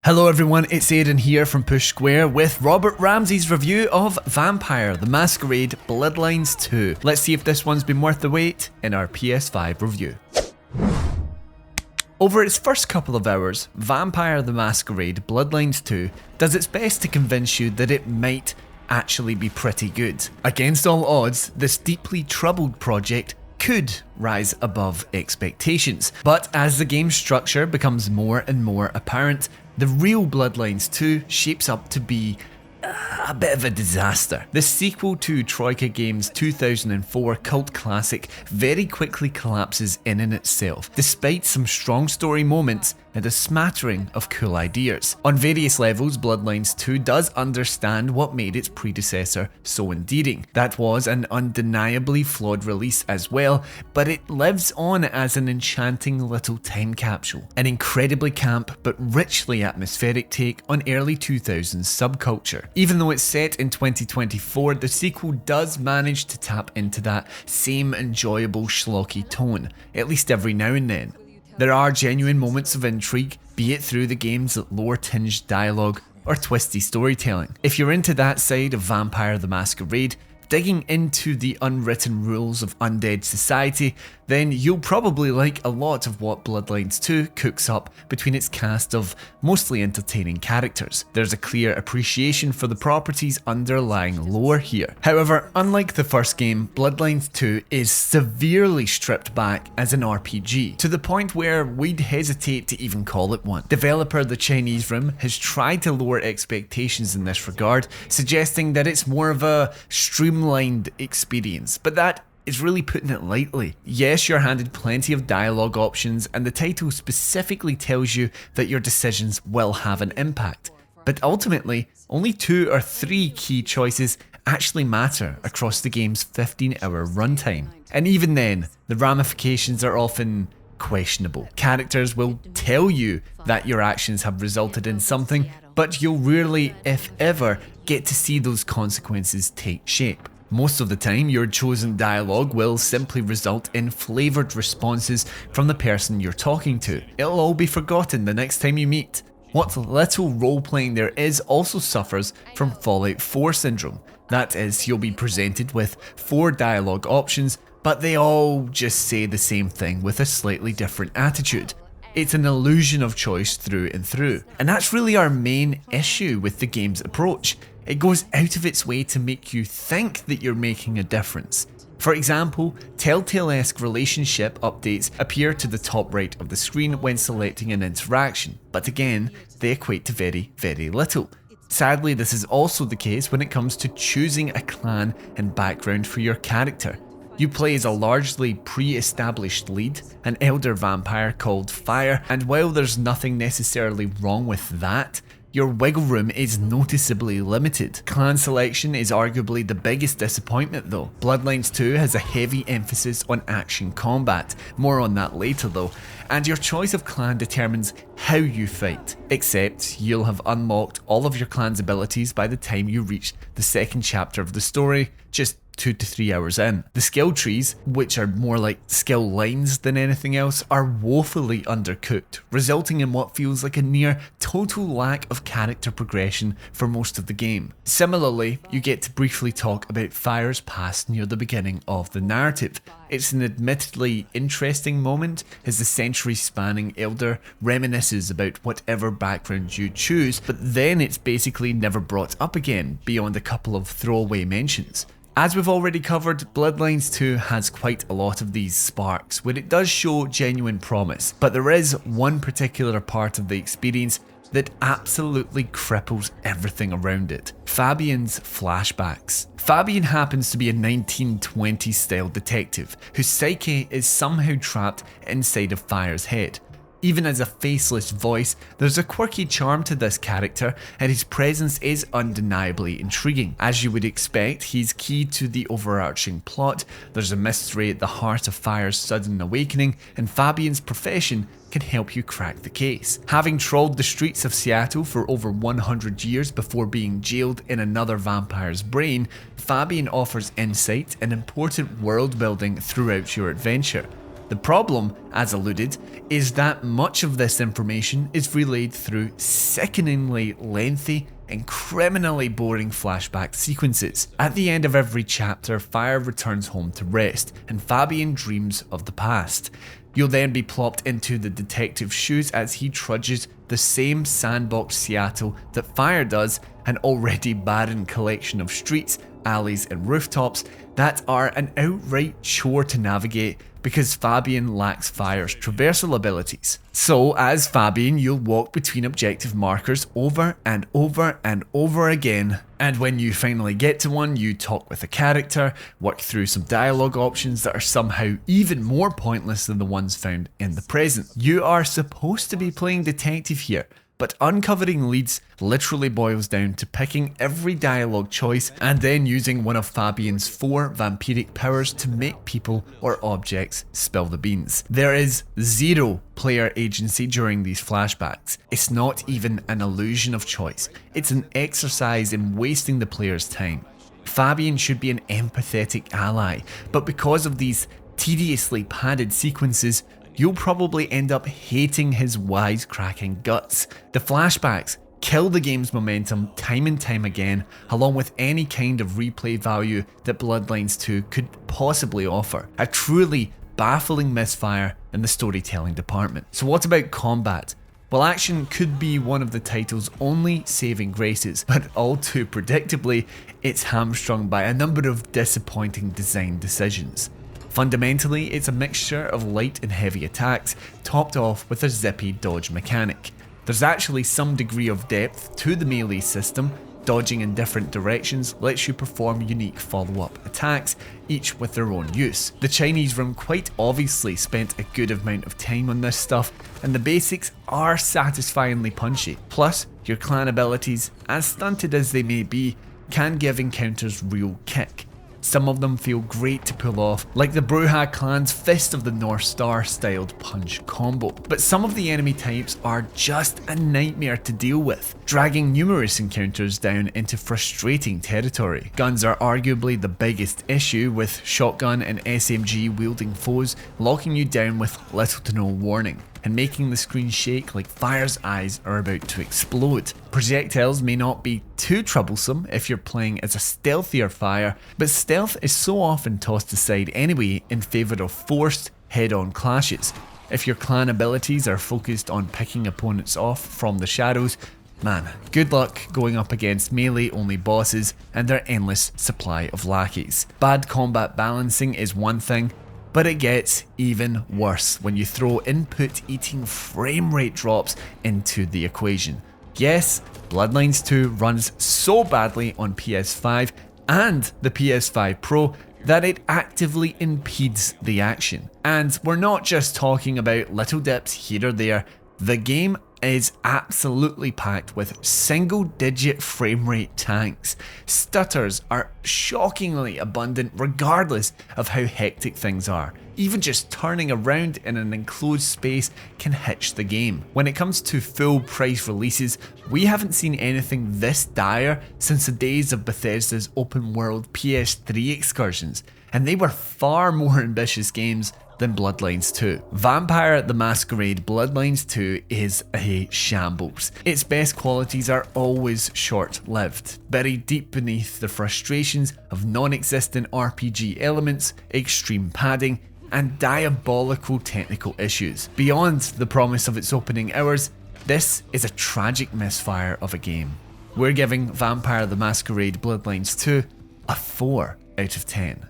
Hello everyone, it's Aidan here from Push Square with Robert Ramsey's review of Vampire the Masquerade Bloodlines 2. Let's see if this one's been worth the wait in our PS5 review. Over its first couple of hours, Vampire the Masquerade Bloodlines 2 does its best to convince you that it might actually be pretty good. Against all odds, this deeply troubled project could rise above expectations. But as the game's structure becomes more and more apparent, the real Bloodlines 2 shapes up to be a bit of a disaster. The sequel to Troika Games' 2004 cult classic very quickly collapses in itself, despite some strong story moments and a smattering of cool ideas. On various levels, Bloodlines 2 does understand what made its predecessor so endearing. That was an undeniably flawed release as well, but it lives on as an enchanting little time capsule. An incredibly camp but richly atmospheric take on early 2000s subculture. Even though it's set in 2024, the sequel does manage to tap into that same enjoyable schlocky tone, at least every now and then. There are genuine moments of intrigue, be it through the game's lore-tinged dialogue or twisty storytelling. If you're into that side of Vampire the Masquerade, digging into the unwritten rules of undead society, then you'll probably like a lot of what Bloodlines 2 cooks up between its cast of mostly entertaining characters. There's a clear appreciation for the property's underlying lore here. However, unlike the first game, Bloodlines 2 is severely stripped back as an RPG, to the point where we'd hesitate to even call it one. Developer The Chinese Room has tried to lower expectations in this regard, suggesting that it's more of a streamlined experience, but that is really putting it lightly. Yes, you're handed plenty of dialogue options, and the title specifically tells you that your decisions will have an impact. But ultimately, only 2 or 3 key choices actually matter across the game's 15-hour runtime. And even then, the ramifications are often questionable. Characters will tell you that your actions have resulted in something, but you'll rarely, if ever, get to see those consequences take shape. Most of the time, your chosen dialogue will simply result in flavoured responses from the person you're talking to. It'll all be forgotten the next time you meet. What little role-playing there is also suffers from Fallout 4 syndrome. That is, you'll be presented with 4 dialogue options, but they all just say the same thing with a slightly different attitude. It's an illusion of choice through and through. And that's really our main issue with the game's approach. It goes out of its way to make you think that you're making a difference. For example, Telltale-esque relationship updates appear to the top right of the screen when selecting an interaction, but again, they equate to very, very little. Sadly, this is also the case when it comes to choosing a clan and background for your character. You play as a largely pre-established lead, an elder vampire called Fire, and while there's nothing necessarily wrong with that, your wiggle room is noticeably limited. Clan selection is arguably the biggest disappointment though. Bloodlines 2 has a heavy emphasis on action combat, more on that later though, and your choice of clan determines how you fight. Except you'll have unlocked all of your clan's abilities by the time you reach the second chapter of the story, just 2 to 3 hours in. The skill trees, which are more like skill lines than anything else, are woefully undercooked, resulting in what feels like a near total lack of character progression for most of the game. Similarly, you get to briefly talk about Fire's past near the beginning of the narrative. It's an admittedly interesting moment as the century-spanning elder reminisces about whatever background you choose, but then it's basically never brought up again beyond a couple of throwaway mentions. As we've already covered, Bloodlines 2 has quite a lot of these sparks where it does show genuine promise, but there is one particular part of the experience that absolutely cripples everything around it: Fabian's flashbacks. Fabian happens to be a 1920s style detective whose psyche is somehow trapped inside of Fire's head. Even as a faceless voice, there's a quirky charm to this character, and his presence is undeniably intriguing. As you would expect, he's key to the overarching plot. There's a mystery at the heart of Fire's sudden awakening, and Fabian's profession can help you crack the case. Having trawled the streets of Seattle for over 100 years before being jailed in another vampire's brain, Fabian offers insight and important world building throughout your adventure. The problem, as alluded, is that much of this information is relayed through sickeningly lengthy and criminally boring flashback sequences. At the end of every chapter, Fire returns home to rest, and Fabian dreams of the past. You'll then be plopped into the detective's shoes as he trudges the same sandbox Seattle that Fire does, an already barren collection of streets, alleys and rooftops that are an outright chore to navigate because Fabian lacks Fire's traversal abilities. So as Fabian, you'll walk between objective markers over and over and over again, and when you finally get to one, you talk with a character, work through some dialogue options that are somehow even more pointless than the ones found in the present. You are supposed to be playing detective here, but uncovering leads literally boils down to picking every dialogue choice and then using one of Fabian's 4 vampiric powers to make people or objects spill the beans. There is zero player agency during these flashbacks. It's not even an illusion of choice. It's an exercise in wasting the player's time. Fabian should be an empathetic ally, but because of these tediously padded sequences, you'll probably end up hating his wisecracking guts. The flashbacks kill the game's momentum time and time again, along with any kind of replay value that Bloodlines 2 could possibly offer. A truly baffling misfire in the storytelling department. So what about combat? Well, action could be one of the title's only saving graces, but all too predictably, it's hamstrung by a number of disappointing design decisions. Fundamentally, it's a mixture of light and heavy attacks, topped off with a zippy dodge mechanic. There's actually some degree of depth to the melee system. Dodging in different directions lets you perform unique follow-up attacks, each with their own use. The Chinese room quite obviously spent a good amount of time on this stuff, and the basics are satisfyingly punchy. Plus, your clan abilities, as stunted as they may be, can give encounters real kick. Some of them feel great to pull off, like the Bruja clan's Fist of the North Star styled punch combo. But some of the enemy types are just a nightmare to deal with, dragging numerous encounters down into frustrating territory. Guns are arguably the biggest issue, with shotgun and SMG wielding foes locking you down with little to no warning, and making the screen shake like Fire's eyes are about to explode. Projectiles may not be too troublesome if you're playing as a stealthier Fire, but stealth is so often tossed aside anyway in favour of forced, head-on clashes. If your clan abilities are focused on picking opponents off from the shadows, man, good luck going up against melee-only bosses and their endless supply of lackeys. Bad combat balancing is one thing, but it gets even worse when you throw input-eating frame rate drops into the equation. Yes, Bloodlines 2 runs so badly on PS5 and the PS5 Pro that it actively impedes the action. And we're not just talking about little dips here or there. The game is absolutely packed with single-digit frame rate tanks. Stutters are shockingly abundant regardless of how hectic things are. Even just turning around in an enclosed space can hitch the game. When it comes to full price releases, we haven't seen anything this dire since the days of Bethesda's open world PS3 excursions, and they were far more ambitious games than Bloodlines 2. Vampire the Masquerade Bloodlines 2 is a shambles. Its best qualities are always short-lived, buried deep beneath the frustrations of non-existent RPG elements, extreme padding, and diabolical technical issues. Beyond the promise of its opening hours, this is a tragic misfire of a game. We're giving Vampire the Masquerade Bloodlines 2 a 4 out of 10.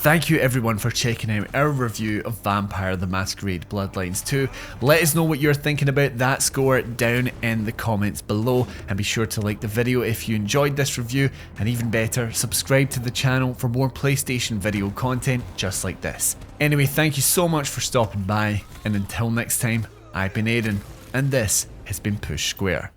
Thank you everyone for checking out our review of Vampire the Masquerade Bloodlines 2. Let us know what you're thinking about that score down in the comments below, and be sure to like the video if you enjoyed this review, and even better, subscribe to the channel for more PlayStation video content just like this. Anyway, thank you so much for stopping by, and until next time, I've been Aiden, and this has been Push Square.